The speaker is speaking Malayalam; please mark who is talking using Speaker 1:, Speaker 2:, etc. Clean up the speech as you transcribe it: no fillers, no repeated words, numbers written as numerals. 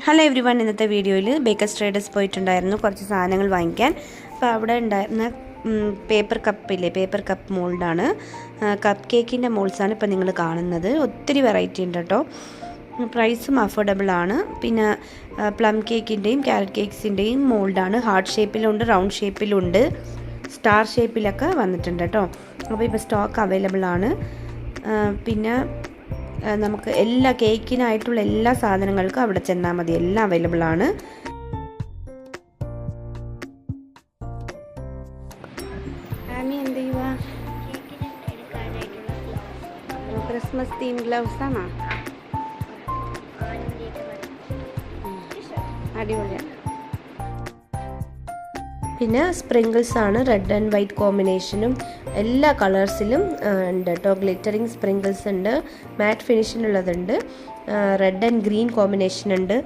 Speaker 1: ഹലോ എവ്രി വൺ, ഇന്നത്തെ വീഡിയോയിൽ ബേക്കേഴ്സ് ട്രേഡേഴ്സ് പോയിട്ടുണ്ടായിരുന്നു കുറച്ച് സാധനങ്ങൾ വാങ്ങിക്കാൻ. അപ്പോൾ അവിടെ ഉണ്ടായിരുന്ന പേപ്പർ കപ്പില്ലേ, പേപ്പർ കപ്പ് മോൾഡാണ്, കപ്പ് കേക്കിൻ്റെ മോൾഡ്സാണ് ഇപ്പോൾ നിങ്ങൾ കാണുന്നത്. ഒത്തിരി വെറൈറ്റി ഉണ്ട് കേട്ടോ, പ്രൈസും അഫോർഡബിൾ ആണ്. പിന്നെ പ്ലം കേക്കിൻ്റെയും ക്യാരറ്റ് കേക്ക്സിൻ്റെയും മോൾഡാണ്. ഹാർട്ട് ഷേപ്പിലുണ്ട്, റൗണ്ട് ഷേപ്പിലുണ്ട്, സ്റ്റാർ ഷേപ്പിലൊക്കെ വന്നിട്ടുണ്ട് കേട്ടോ. അപ്പോൾ ഇപ്പോൾ സ്റ്റോക്ക് അവൈലബിൾ ആണ്. പിന്നെ നമുക്ക് എല്ലാ കേക്കിനായിട്ടുള്ള എല്ലാ സാധനങ്ങൾക്കും അവിടെ ചെന്നാൽ മതി, എല്ലാം അവൈലബിൾ ആണ്. എന്ത് ചെയ്യുക? ക്രിസ്മസ് തീം ഗ്ലൗസ് ആണോ? അടിപൊളിയാണ്. പിന്നെ സ്പ്രിങ്കിൾസ് ആണ്, റെഡ് ആൻഡ് വൈറ്റ് കോമ്പിനേഷനും എല്ലാ കളേഴ്സിലും ഉണ്ട് കേട്ടോ. ഗ്ലിറ്ററിങ് സ്പ്രിങ്കിൾസ് ഉണ്ട്, മാറ്റ് ഫിനിഷിനുള്ളതുണ്ട്, റെഡ് ആൻഡ് ഗ്രീൻ കോമ്പിനേഷൻ ഉണ്ട്.